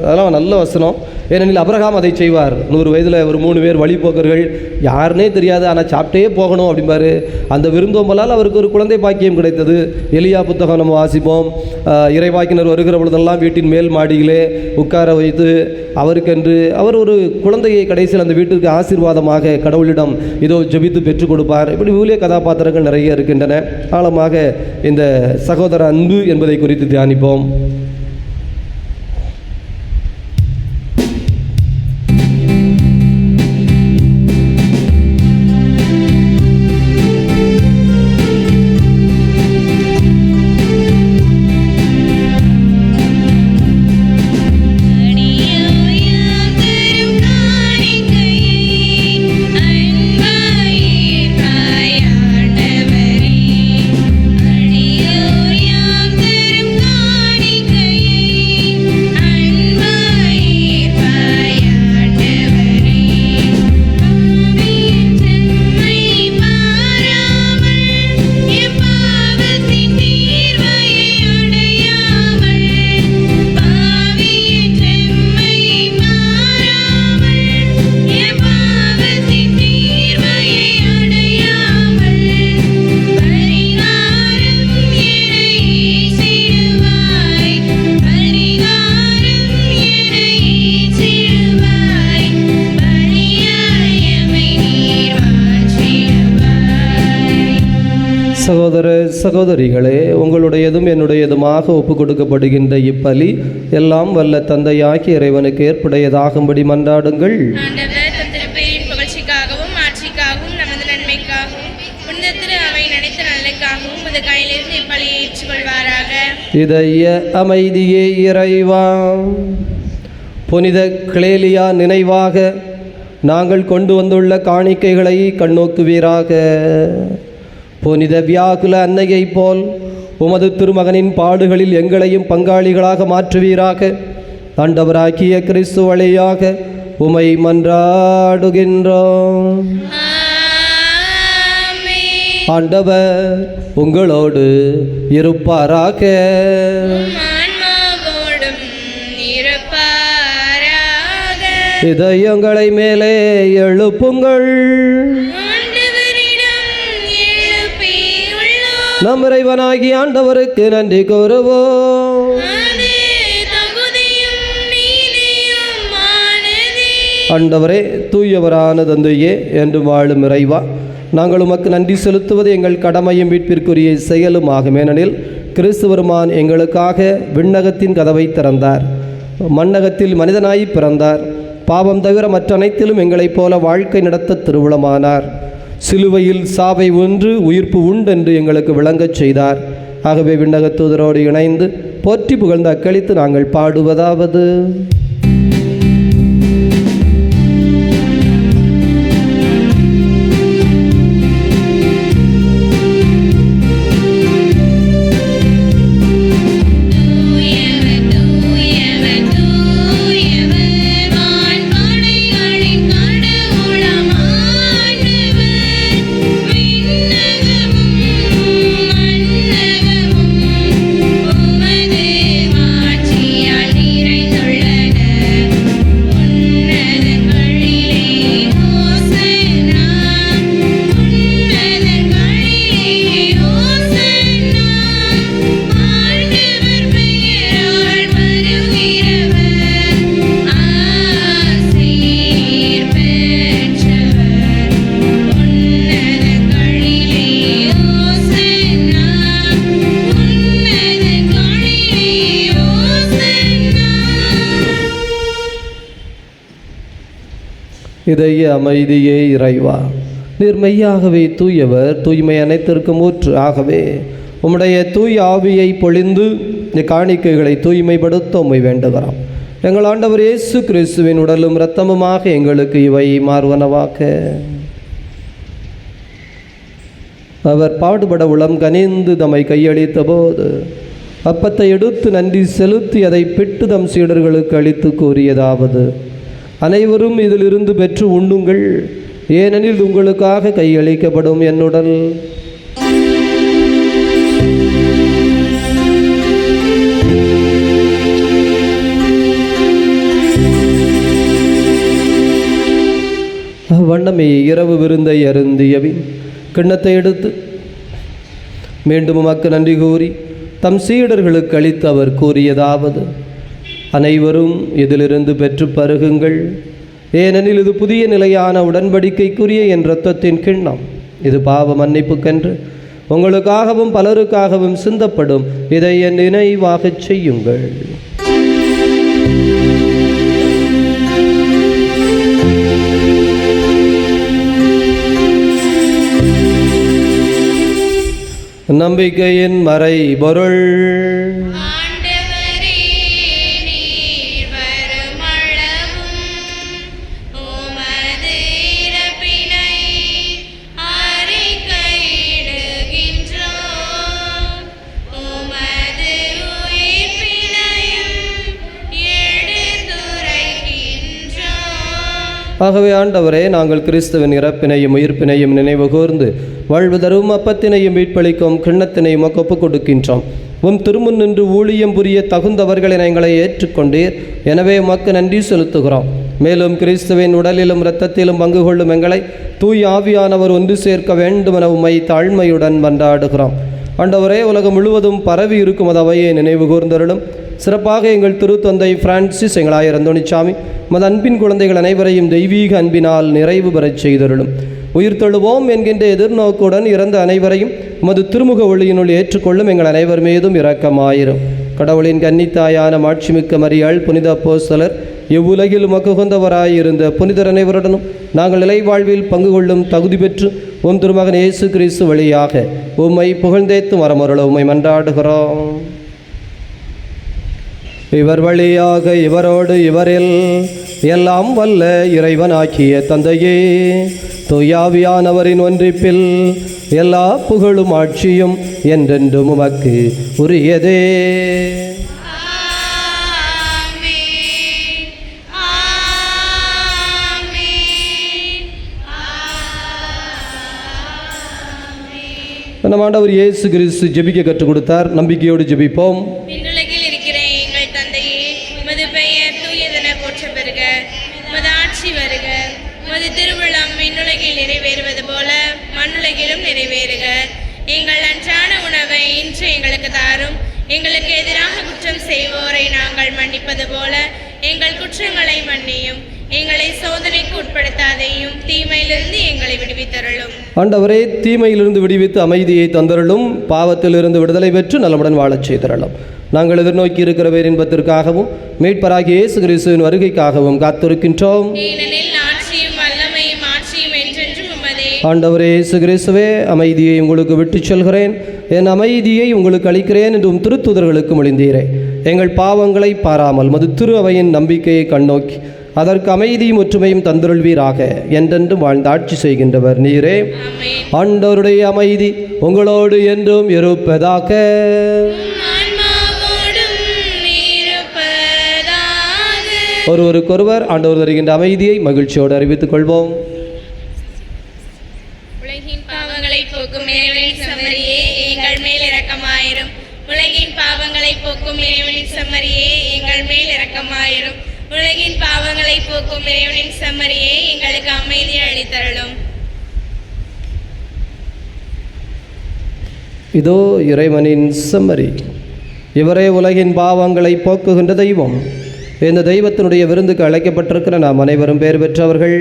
அதெல்லாம் நல்ல வசனம். ஏனெனில் அபிரகாம் அதை செய்வார். 100 வயதில் ஒரு 3 பேர் வழிபோக்கர்கள், யாருன்னே தெரியாது, ஆனால் சாப்பிட்டே போகணும் அப்படிம்பாரு. அந்த விருந்தோம்பலால் அவருக்கு ஒரு குழந்தை பாக்கியம் கிடைத்தது. எலியா புத்தகம் நம்ம வாசிப்போம். இறைவாக்கினர் வருகிற பொழுதெல்லாம் வீட்டின் மேல் மாடியிலே உட்கார வைத்து அவருக்கென்று அவர் ஒரு குழந்தையை கடைசியில் அந்த வீட்டிற்கு ஆசீர்வாதமாக கடவுளிடம் இதோ ஜெபித்து பெற்றுக் கொடுப்பார். இப்படி ஊழிய கதாபாத்திரங்கள் நிறைய இருக்கின்றன. ஆழமாக இந்த சகோதர அன்பு என்பதை குறித்து தியானிப்போம். சகோதர சகோதரிகளே, உங்களுடையதும் என்னுடையதுமாக ஒப்பு கொடுக்கப்படுகின்ற இப்பலி எல்லாம் வல்ல தந்தையாகி இறைவனுக்கு ஏற்புடையதாகும்படி மன்றாடுங்கள். ஆண்டவர் தம் திருப்பெயரின் புகழ்ச்சிக்காகவும் ஆட்சிக்காகவும் நமது நன்மைக்காகவும் புனிதத்திரு அவை நடித்த நலனுக்காகவும் உமது கையிலிருந்து இப்பலியை ஏற்றுக்கொள்வாராக. இதய அமைதியே இறைவா, புனித கிளேலியா நினைவாக நாங்கள் கொண்டு வந்துள்ள காணிக்கைகளை கண்ணோக்குவீராக. புனித வியாகுல அன்னையைப் போல் உமது திருமகனின் பாடுகளில் எங்களையும் பங்காளிகளாக மாற்றுவீராக. ஆண்டவராகிய கிறிஸ்து வழியாக உமை மன்றாடுகின்றோம். ஆண்டவர் உங்களோடு இருப்பாராக. இதயங்களை மேலே எழுப்புங்கள். நம் இறைவனாகி ஆண்டவருக்கு நன்றி கூறுவோம். ஆண்டவரே, தூயவரான தந்தையே, என்று வாழும் இறைவா, நாங்கள் உமக்கு நன்றி செலுத்துவது எங்கள் கடமையும் மீட்பிற்குரிய செயலுமாகும். ஏனெனில் கிறிஸ்துவருமான் எங்களுக்காக விண்ணகத்தின் கதவை திறந்தார், மண்ணகத்தில் மனிதனாய் பிறந்தார், பாவம் தவிர மற்ற அனைத்திலும் எங்களைப் போல வாழ்க்கை நடத்த திருவுளமானார், சிலுவையில் சாவை ஒன்று உயிர்ப்பு உண்டென்று எங்களுக்கு விளங்கச் செய்தார். ஆகவே விண்ணகத் தூதரோடு இணைந்து போற்றி புகழ்ந்து அக்களித்து நாங்கள் பாடுவதாவது: இதய அமைதியே இறைவா, நீர் மெய்யாகவே தூயவர், தூய்மை அனைத்திற்கும் ஊற்று. ஆகவே உம்முடைய தூய ஆவியை பொழிந்து காணிக்கைகளை தூய்மைப்படுத்த உம்மை வேண்டுகிறோம். எங்கள் ஆண்டவர் இயேசு கிறிஸ்துவின் உடலும் இரத்தமுமாக எங்களுக்கு இவை மாறுவனவாக்க. அவர் பாடுபட உளம் கனிந்து தம்மை கையளித்த போது அப்பத்தை எடுத்து நன்றி செலுத்தி அதை பிட்டு தம் சீடர்களுக்கு அளித்து கூறியதாவது: அனைவரும் இதிலிருந்து பெற்று உண்ணுங்கள், ஏனெனில் உங்களுக்காக கையளிக்கப்படும் என் உடல். அவ்வண்ணமே இரவு விருந்தை அருந்தியபின் கிண்ணத்தை எடுத்து மீண்டும் உமக்கு நன்றி கூறி தம் சீடர்களுக்கு அளித்து அவர் கூறியதாவது: அனைவரும் இதிலிருந்து பெற்று பருகுங்கள், ஏனெனில் இது புதிய நிலையான உடன்படிக்கைக்குரிய என் இரத்தத்தின் கிண்ணம். இது பாவ மன்னிப்புக்கென்று உங்களுக்காகவும் பலருக்காகவும் சிந்தப்படும். இதை என் நினைவாகச் செய்யுங்கள். நம்பிக்கையின் மறை பொருள்: ஆகவே ஆண்டவரே, நாங்கள் கிறிஸ்துவின் இறப்பினையும் உயிர்ப்பினையும் நினைவு கூர்ந்து வாழ்வு தரும் அப்பத்தினையும் மீட்பளிக்கும் கிண்ணத்தினையும் ஒப்புக் கொடுக்கின்றோம். உம் திருமுன் நின்று ஊழியம் புரிய தகுந்தவர்களை எங்களை ஏற்றுக்கொண்டீர். எனவே உமக்கு நன்றி செலுத்துகிறோம். மேலும் கிறிஸ்துவின் உடலிலும் இரத்தத்திலும் பங்கு கொள்ளும் எங்களை தூய் ஆவியானவர் ஒன்று சேர்க்க வேண்டுமென உம்மை தாழ்மையுடன் மன்றாடுகிறோம். ஆண்டவரே, உலகம் முழுவதும் பரவி இருக்கும் அவையை நினைவு கூர்ந்தருளும். சிறப்பாக எங்கள் திருத்தந்தை பிரான்சிஸ், எங்களாயர் அந்தோணிசாமி, மது அன்பின் குழந்தைகள் அனைவரையும் தெய்வீக அன்பினால் நிறைவு பெறச் செய்தருளும். உயிர் தொழுவோம் என்கின்ற எதிர்நோக்குடன் இறந்த அனைவரையும் உமது திருமுக ஒளியினுள் ஏற்றுக்கொள்ளும் எங்கள் அனைவர் மீதும் இரக்கமாயிரும். கடவுளின் கன்னித்தாயான மாட்சிமிக்க மரியாள், புனித அப்போஸ்தலர், இவ்வுலகில் உமக்கு உகந்தவராயிருந்த புனிதர் அனைவருடனும் நாங்கள் நிலை வாழ்வில் பங்கு கொள்ளும் தகுதி பெற்று உம் திருமகன் இயேசு கிறிஸ்து வழியாக உம்மை புகழ்ந்தேத்து வரமருள உம்மை மன்றாடுகிறோம். இவர் வழியாக இவரோடு இவரில் எல்லாம் வல்ல இறைவனாக்கிய தந்தையே, தூயாவியானவரின் ஒன்றிப்பில் எல்லா புகழும் ஆட்சியும் என்றென்றும் உமக்கு உரியதே. நம் ஆண்டவர் இயேசு கிறிஸ்து ஜெபிக்க கற்றுக் கொடுத்தார். நம்பிக்கையோடு ஜெபிப்போம். விண்ணுலகில் இருக்கிற எங்கள் தந்தையே, உமது பெயர் தூயதென போற்ற பெறுக. உமது ஆட்சி வருக. உமது திருவிழம் விண்ணுலகில் நிறைவேறுவது போல மண்ணுலகிலும் நிறைவேறுக. எங்கள் அன்றாட உணவை இன்று எங்களுக்கு தாரும். எங்களுக்கு எதிராக குற்றம் செய்வோரை நாங்கள் மன்னிப்பது போல எங்கள் குற்றங்களை மன்னியும். எங்களை சோதனைக்கு உட்படுத்தாதையும், தீமையிலிருந்து எங்களை விடுவித்தருளும். ஆண்டவரே, தீமையிலிருந்து விடுவித்து அமைதியை தந்தருளும். பாவத்திலிருந்து விடுதலை பெற்று நலமுடன் வாழச் செய்தருளும். நாங்கள் எதிர்நோக்கி இருக்கிற பேரின்பத்திற்காகவும் மீட்பராகிய இயேசு கிறிஸ்துவின் வருகைக்காகவும் காத்திருக்கின்றோம். ஏனெனில் ஆட்சியும் வல்லமையும் ஆட்சியும் என்றென்றும் உமதே. ஆண்டவரே இயேசு கிறிஸ்துவே, அமைதியை உங்களுக்கு விட்டுச் செல்கிறேன், என் அமைதியை உங்களுக்கு அளிக்கிறேன் என்றும் திருத்துதர்களுக்கு மொழிந்தீரே. எங்கள் பாவங்களை பாராமல் மது திரு அவையின் நம்பிக்கையை கண்ணோக்கி அதற்கு அமைதியும் ஒற்றுமையும் தந்தருள்வீராக. என்றென்றும் வாழ்ந்து ஆட்சி செய்கின்றவர் நீரே. ஆண்டவருடைய அமைதி உங்களோடு என்றும் இருப்பதாக. ஒருவருக்கொருவர் ஆண்டவர் தருகின்ற அமைதியை மகிழ்ச்சியோடு அறிவித்துக் கொள்வோம். உலகின் பாவங்களை போக்கும் இறைவனின் செம்மறியே, எங்கள் மேல் இரக்கமாயிரும். உலகின் பாவங்களை போக்கும் இறைவனின் செம்மறியே, எங்கள் மேல் இரக்கமாயிரும். உலகின் பாவங்களை போக்கும் இறைவனின் செம்மறியே, எங்களுக்கு அமைதி அளித்தருளும். இதோ இறைவனின் செம்மறி, இவரே உலகின் பாவங்களை போக்குகின்ற தெய்வம். இந்த தெய்வத்தினுடைய விருந்துக்கு அழைக்கப்பட்டிருக்கிற நாம் அனைவரும் பேர் பெற்றவர்கள்.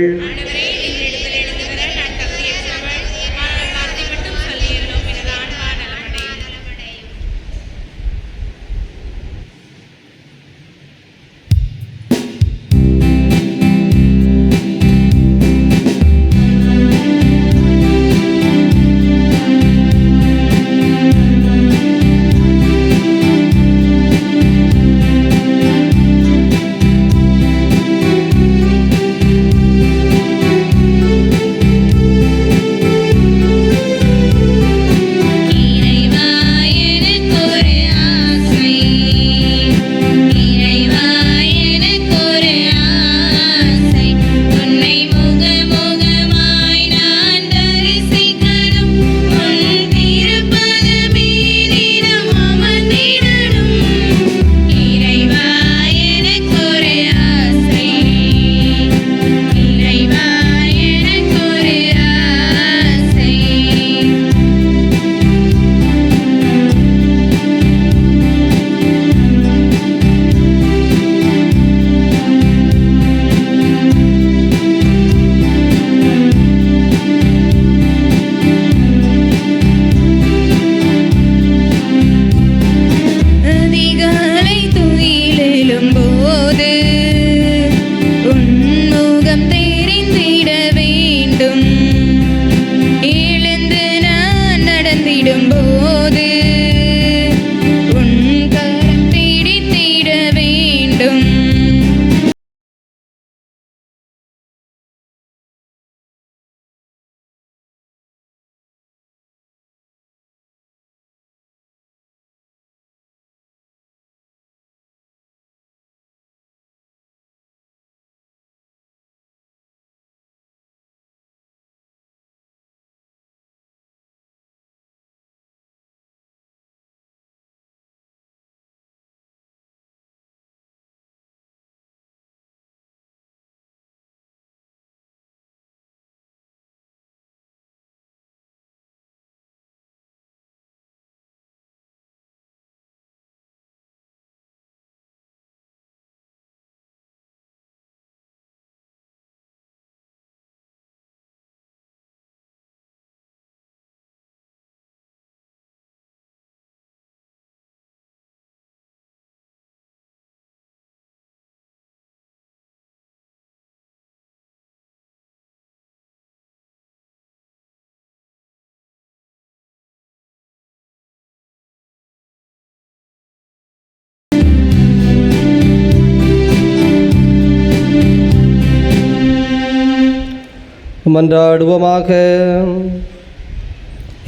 மன்றாடுவோமாக.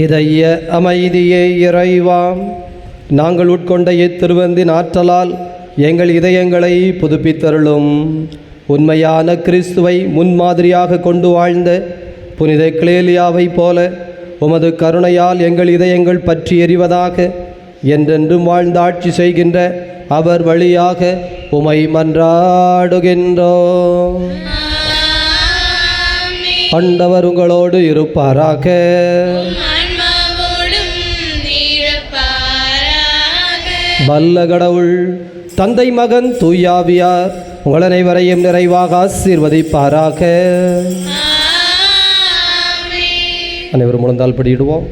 இதய அமைதியே இறைவா, நாங்கள் உட்கொண்ட இத்திருவந்தின் ஆற்றலால் எங்கள் இதயங்களை புதுப்பித்தருளும். உண்மையான கிறிஸ்துவை முன்மாதிரியாக கொண்டு வாழ்ந்த புனித கிளேலியாவை போல உமது கருணையால் எங்கள் இதயங்கள் பற்றி எறிவதாக. என்றென்றும் வாழ்ந்து ஆட்சி செய்கின்ற அவர் வழியாக உமை மன்றாடுகின்றோம். ஆண்டவர் உங்களோடு இருப்பாராக. வல்ல கடவுள் தந்தை மகன் தூயாவியார் உங்கள் அனைவரையும் நிறைவாக ஆசீர்வதிப்பாராக. அனைவரும் முழந்தால் படியிடுவோம்.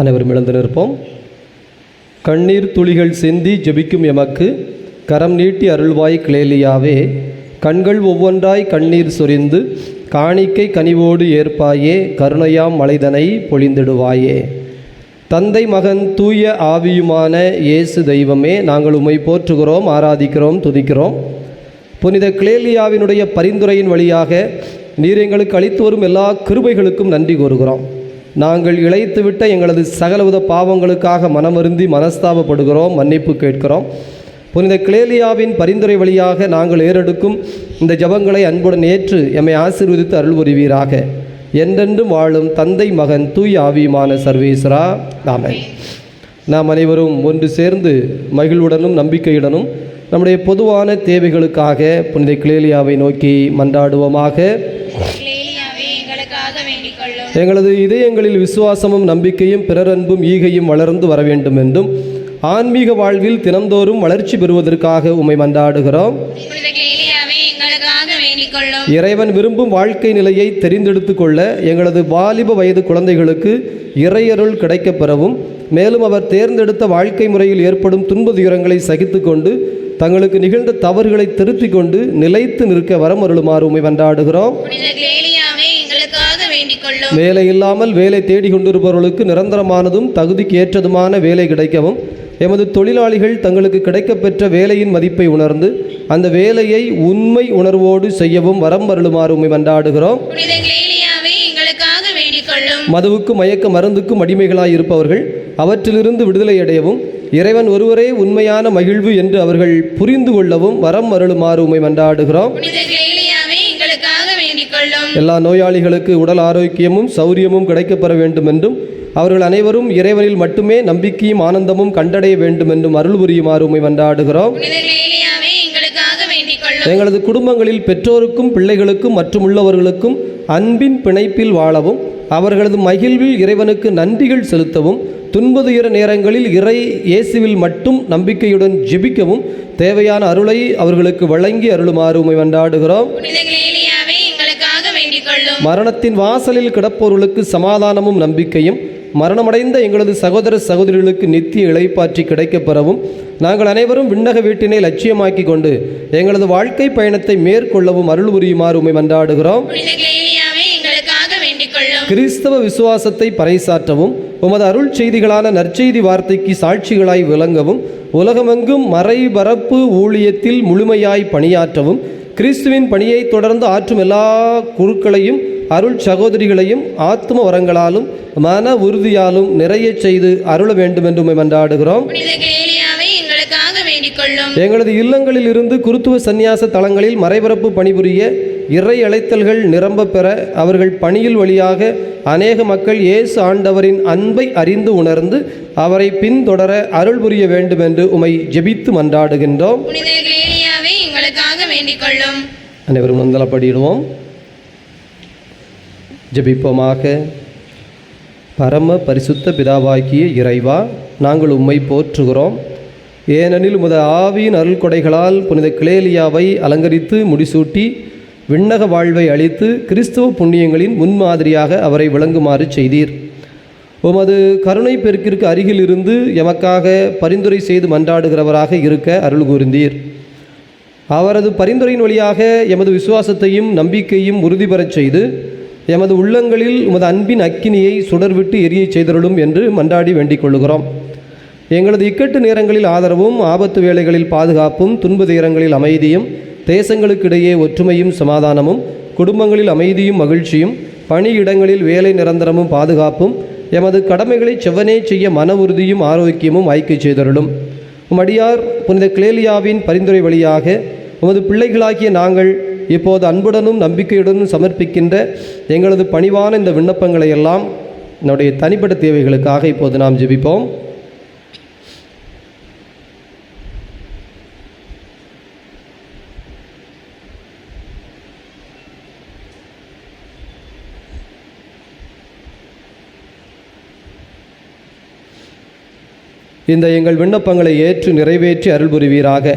அனைவரும் எழுந்து நிற்போம். கண்ணீர் துளிகள் சிந்தி ஜெபிக்கும் எமக்கு கரம் நீட்டி அருள்வாய் கிளேலியாவே, கண்கள் ஒவ்வொன்றாய் கண்ணீர் சொரிந்து காணிக்கை கனிவோடு ஏற்பாயே, கருணையாம் மலைதனை பொழிந்திடுவாயே. தந்தை மகன் தூய ஆவியுமான இயேசு தெய்வமே, நாங்கள் உம்மை போற்றுகிறோம், ஆராதிக்கிறோம், துதிக்கிறோம். புனித கிளேலியாவினுடைய பரிந்துரையின் வழியாக நீர் எங்களுக்கு அளித்து வரும் எல்லா கிருபைகளுக்கும் நன்றி கூறுகிறோம். நாங்கள் இழைத்துவிட்ட எங்களது சகலவித பாவங்களுக்காக மனமருந்தி மனஸ்தாபப்படுகிறோம், மன்னிப்பு கேட்கிறோம். புனித கிளேலியாவின் பரிந்துரை வழியாக நாங்கள் ஏறெடுக்கும் இந்த ஜபங்களை அன்புடன் ஏற்று எம்மை ஆசீர்வதித்து அருள் புரிவீராக. என்றென்றும் வாழும் தந்தை மகன் தூய ஆவியுமான சர்வேஸ்வரா, ஆமென். நாம் அனைவரும் ஒன்று சேர்ந்து மகிழ்வுடனும் நம்பிக்கையுடனும் நம்முடைய பொதுவான தேவைகளுக்காக புனித கிளேலியாவை நோக்கி மன்றாடுவோமாக. எங்களது இதயங்களில் விசுவாசமும் நம்பிக்கையும் பிறரன்பும் ஈகையும் வளர்ந்து வர வேண்டும் என்றும் ஆன்மீக வாழ்வில் தினந்தோறும் வளர்ச்சி பெறுவதற்காக உம்மை மன்றாடுகிறோம். இறைவன் விரும்பும் வாழ்க்கை நிலையை தெரிந்தெடுத்து கொள்ள எங்களது வாலிப வயது குழந்தைகளுக்கு இறையருள் கிடைக்கப் பெறவும், மேலும் அவர் தேர்ந்தெடுத்த வாழ்க்கை முறையில் ஏற்படும் துன்ப துயரங்களை சகித்து கொண்டு தங்களுக்கு நிகழ்ந்த தவறுகளை திருத்திக் கொண்டு நிலைத்து நிற்க வரமருளுமாறு உம்மை மன்றாடுகிறோம். வேலை இல்லாமல் வேலை தேடி கொண்டிருப்பவர்களுக்கு நிரந்தரமானதும் தகுதிக்கு ஏற்றதுமான வேலை கிடைக்கவும், எமது தொழிலாளிகள் தங்களுக்கு கிடைக்கப்பெற்ற வேலையின் மதிப்பை உணர்ந்து அந்த வேலையை உண்மை உணர்வோடு செய்யவும் வரமருளுமாறு உம்மை மன்றாடுகிறோம். மதுவுக்கு மயக்க மருந்துக்கும் அடிமைகளாய் இருப்பவர்கள் அவற்றிலிருந்து விடுதலை அடையவும், இறைவன் ஒருவரே உண்மையான மகிழ்வு என்று அவர்கள் புரிந்து கொள்ளவும் வரம் அருளுமாறு உம்மை மன்றாடுகிறோம். எல்லா நோயாளிகளுக்கு உடல் ஆரோக்கியமும் சௌரியமும் கிடைக்கப்பெற வேண்டும் என்றும் அவர்கள் அனைவரும் இறைவனில் மட்டுமே நம்பிக்கையும் ஆனந்தமும் கண்டடைய வேண்டும் என்றும் அருள் புரியுமாறு உம்மை மன்றாடுகிறோம். எங்களது குடும்பங்களில் பெற்றோருக்கும் பிள்ளைகளுக்கும் மற்றும் உள்ளவர்களுக்கும் அன்பின் பிணைப்பில் வாழவும், அவர்களது மகிழ்வில் இறைவனுக்கு நன்றிகள் செலுத்தவும், துன்பதுயர நேரங்களில் இறை இயேசுவில் மட்டும் நம்பிக்கையுடன் ஜெபிக்கவும் தேவையான அருளை அவர்களுக்கு வழங்கி அருளுமாறு உம்மை மன்றாடுகிறோம். மரணத்தின் வாசலில் கிடப்பவர்களுக்கு சமாதானமும் நம்பிக்கையும், மரணமடைந்த எங்களது சகோதர சகோதரிகளுக்கு நித்திய இளைப்பாற்றி கிடைக்கப் பெறவும் நாங்கள் அனைவரும் விண்ணக வீட்டினை லட்சியமாக்கி கொண்டு எங்களது வாழ்க்கை பயணத்தை மேற்கொள்ளவும் அருள் புரியுமாறு உம்மை மன்றாடுகிறோம். கிறிஸ்தவ விசுவாசத்தை பறைசாற்றவும் உமது அருள் செய்திகளான நற்செய்தி வார்த்தைக்கு சாட்சிகளாய் விளங்கவும் உலகமெங்கும் மறைபரப்பு ஊழியத்தில் முழுமையாய் பணியாற்றவும் கிறிஸ்துவின் பணியை தொடர்ந்து ஆற்றும் எல்லா குருக்களையும் அருள் சகோதரிகளையும் ஆத்ம வரங்களாலும் மன உறுதியாலும் நிறைய செய்து அருள வேண்டும் என்று உம்மை மன்றாடுகிறோம். எங்களது இல்லங்களில் இருந்து குருத்துவ சந்நியாச தலங்களில் மறைபரப்பு பணிபுரிய இறை அழைத்தல்கள் நிரம்ப பெற அவர்கள் பணியில் வழியாக அநேக மக்கள் இயேசு ஆண்டவரின் அன்பை அறிந்து உணர்ந்து அவரை பின்தொடர அருள் புரிய வேண்டும் என்று உம்மை ஜெபித்து மன்றாடுகின்றோம். அனைவரும் நந்தலப்படியிடுவோம். ஜெபிப்போமாக. பரம பரிசுத்த பிதாவாகிய இறைவா, நாங்கள் உம்மை போற்றுகிறோம். ஏனெனில் உமது ஆவியின் அருள் கொடைகளால் புனித கிளேலியாவை அலங்கரித்து முடிசூட்டி விண்ணக வாழ்வை அளித்து கிறிஸ்துவ புண்ணியங்களின் முன்மாதிரியாக அவரை விளங்குமாறு செய்தீர். உமது கருணை பெருக்கிற்கு அருகில் இருந்து எமக்காக பரிந்துரை செய்து மன்றாடுகிறவராக இருக்க அருள் கூர்ந்தீர். அவரது பரிந்துரையின் வழியாக எமது விசுவாசத்தையும் நம்பிக்கையும் உறுதிபெறச் செய்து எமது உள்ளங்களில் உமது அன்பின் அக்கினியை சுடர்விட்டு எரிய செய்தருளும் என்று மன்றாடி வேண்டிக் கொள்ளுகிறோம். எங்களது இக்கட்டு நேரங்களில் ஆதரவும், ஆபத்து வேளைகளில் பாதுகாப்பும், துன்ப நேரங்களில் அமைதியும், தேசங்களுக்கிடையே ஒற்றுமையும் சமாதானமும், குடும்பங்களில் அமைதியும் மகிழ்ச்சியும், பணியிடங்களில் வேலை நிரந்தரமும் பாதுகாப்பும், எமது கடமைகளை செவ்வனே செய்ய மன உறுதியும் ஆரோக்கியமும் ஐக்கிய செய்தருளும். உமடியார் புனித கிளேலியாவின் பரிந்துரை வழியாக உமது பிள்ளைகளாகிய நாங்கள் இப்போது அன்புடனும் நம்பிக்கையுடனும் சமர்ப்பிக்கின்ற எங்களது பணிவான இந்த விண்ணப்பங்களை எல்லாம் நம்முடைய தனிப்பட்ட தேவைகளுக்காக இப்போது நாம் ஜெபிப்போம். இந்த எங்கள் விண்ணப்பங்களை ஏற்று நிறைவேற்றி அருள் புரிவீராக.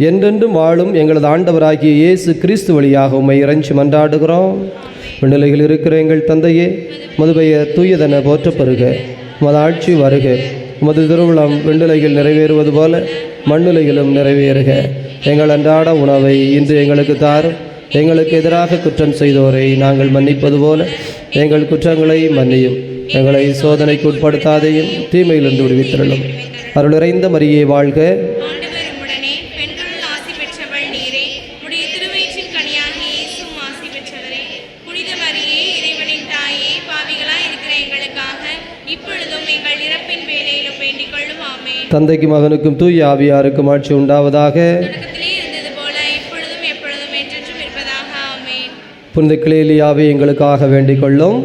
என்றென்றும் வாழும் எங்களது ஆண்டவராகிய இயேசு கிறிஸ்து வழியாக உம்மை இறைஞ்சி மன்றாடுகிறோம். விண்ணுலகில் இருக்கிற எங்கள் தந்தையே, உமது பெயர் தூயதென போற்றப்பெறுக. உமது ஆட்சி வருக. உமது திருவுளம் விண்ணுலகில் நிறைவேறுவது போல மண்ணுலகிலும் நிறைவேறுக. எங்கள் அன்றாட உணவை இன்று எங்களுக்கு தாரும். எங்களுக்கு எதிராக குற்றம் செய்தோரை நாங்கள் மன்னிப்பது போல எங்கள் குற்றங்களை மன்னியும். எங்களை சோதனைக்கு உட்படுத்தாதையும் தீமையிலிருந்து விடுவித்திரளும். அருளிறைந்த மரியே வாழ்க. தந்தைக்கு மகனுக்கும் தூய ஆவியாருக்கும் ஆட்சி உண்டாவதாக. புனித கிளேலியாவை எங்களுக்காக வேண்டிக் கொள்ளும்.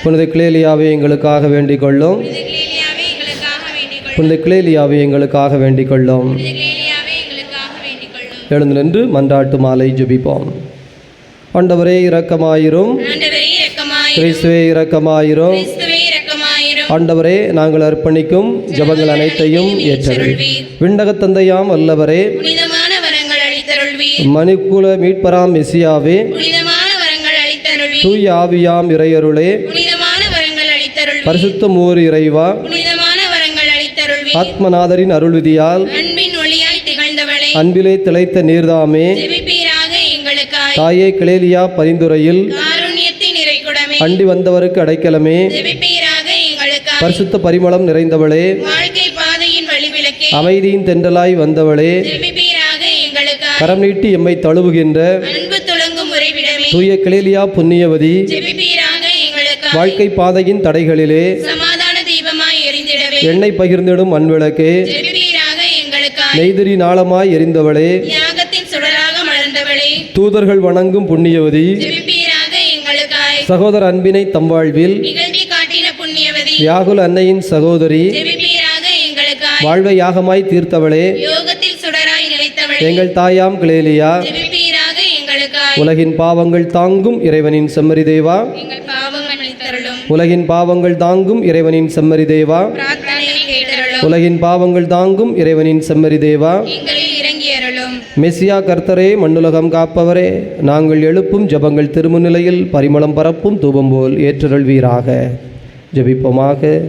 புனித கிளேலியாவை எங்களுக்காக வேண்டிக் கொள்ளும். புனித கிளேலியாவை எங்களுக்காக வேண்டிக் கொள்ளும். எழுந்து நின்று மன்றாட்டு மாலை ஜெபிப்போம். ஆண்டவரே இரக்கமாயிரும். கிறிஸ்துவே இரக்கமாயிரும். ஆண்டவரே, நாங்கள் அர்ப்பணிக்கும் ஜபங்கள் அனைத்தையும் ஏற்றருள். விண்ணக தந்தையாம் வல்லவரே, மனுக்குல மீட்பராம் மெசியாவே, தூய ஆவியாம் இறையருளே, பரிசுத்த மூவர் இறைவா, ஆத்மநாதரின் அருள்விதியால் அன்பிலே திளைத்த நீர்தாமே, தாயே கிளேலியா பரிந்துரையில் அண்டி வந்தவருக்கு அடைக்கலமே, பரிசுத்த பரிமளம் நிறைந்தவளே, அமைதியின் தென்றலாய் வந்தவளே, கரம் நீட்டி எம்மை தழுவுகின்ற தூய கிளேலியா புண்ணியவதி, வாழ்க்கை பாதையின் தடைகளிலே எண்ணெய் பகிர்ந்திடும் அன்விளக்கே, நெய்திரி நாளமாய் எரிந்தவளே, தூதர்கள் வணங்கும் புண்ணியவதி, சகோதர அன்பினை தம்வாழ்வில் வியாகுல அன்னையின் சகோதரி, வாழ்வை யாகமாய் தீர்த்தவளே, எங்கள் தாயாம் கிளேலியா, உலகின் பாவங்கள் தாங்கும் இறைவனின் செம்மறி தேவா, உலகின் பாவங்கள் தாங்கும் இறைவனின் செம்மறி தேவா, உலகின் பாவங்கள் தாங்கும் இறைவனின் செம்மறி தேவா, இறங்கி அருளும். மெசியா கர்த்தரே, மண்ணுலகம் காப்பவரே, நாங்கள் எழுப்பும் ஜெபங்கள் திருமுன்னிலையில் பரிமளம் பரப்பும் தூபம் போல் ஏற்றருள்வீராக. ஜெபிப்போமாக.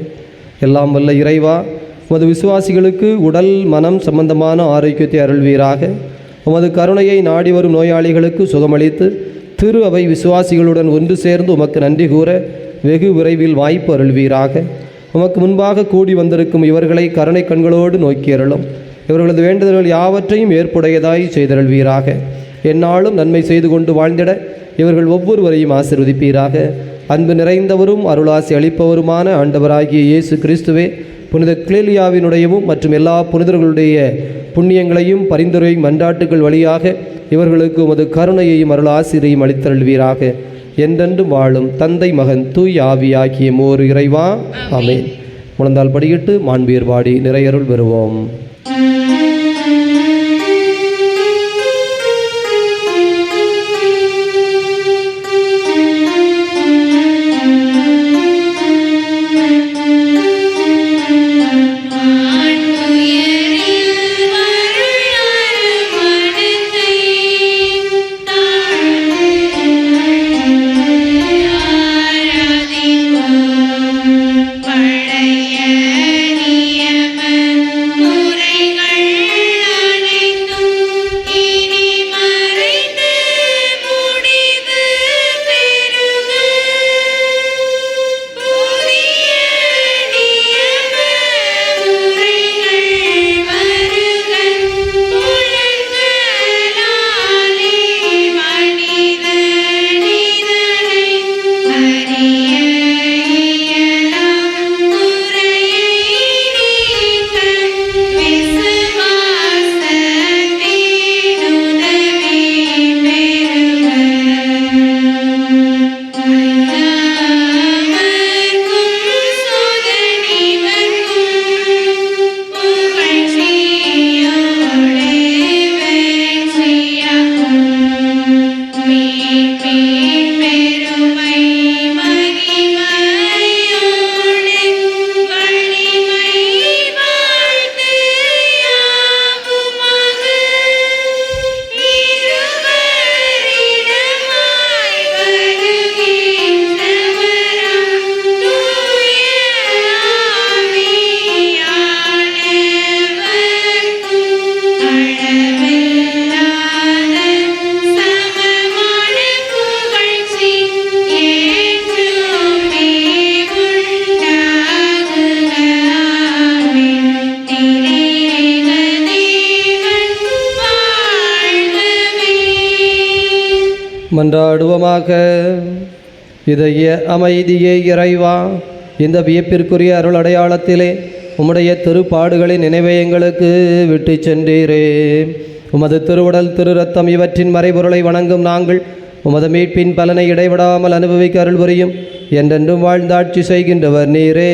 எல்லாம் வல்ல இறைவா, உமது விசுவாசிகளுக்கு உடல் மனம் சம்பந்தமான ஆரோக்கியத்தை அருள்வீராக. உமது கருணையை நாடி வரும் நோயாளிகளுக்கு சுகமளித்து திரு அவை விசுவாசிகளுடன் ஒன்று சேர்ந்து உமக்கு நன்றி கூற வெகு விரைவில் வாய்ப்பு அருள்வீராக. உமக்கு முன்பாக கூடி வந்திருக்கும் இவர்களை கருணை கண்களோடு நோக்கி அருளும். இவர்களது வேண்டுதல்கள் யாவற்றையும் ஏற்புடையதாய் செய்தருள்வீராக. எந்நாளும் நன்மை செய்து கொண்டு வாழ்ந்திட இவர்கள் ஒவ்வொருவரையும் ஆசீர்வதிப்பீராக. அன்பு நிறைந்தவரும் அருளாசி அளிப்பவருமான ஆண்டவராகிய இயேசு கிறிஸ்துவே, புனித கிளேலியாவினுடையவும் மற்றும் எல்லா புனிதர்களுடைய புண்ணியங்களையும் பரிந்துரையும் மன்றாட்டுகள் வழியாக இவர்களுக்கு உமது கருணையையும் அருள் ஆசிரியையும் அளித்தருள்வீராக. என்றென்றும் வாழும் தந்தை மகன் தூய் ஆவியாகிய மோர் இறைவா, ஆமென். முழந்தால் படியிட்டு மாண்பீர் பாடி நிறையருள் பெறுவோம். மன்றாடுவோமாக. இதய அமைதியே இறைவா, இந்த வியப்பிற்குரிய அருள் அடையாளத்திலே உம்முடைய திருப்பாடுகளின் நினைவை எங்களுக்கு விட்டு சென்றீரே. உமது திருவுடல் திரு ரத்தம் இவற்றின் மறைபொருளை வணங்கும் நாங்கள் உமது மீட்பின் பலனை இடைவிடாமல் அனுபவிக்க அருள் புரியும். என்றென்றும் வாழ்ந்தாட்சி செய்கின்றவர் நீரே.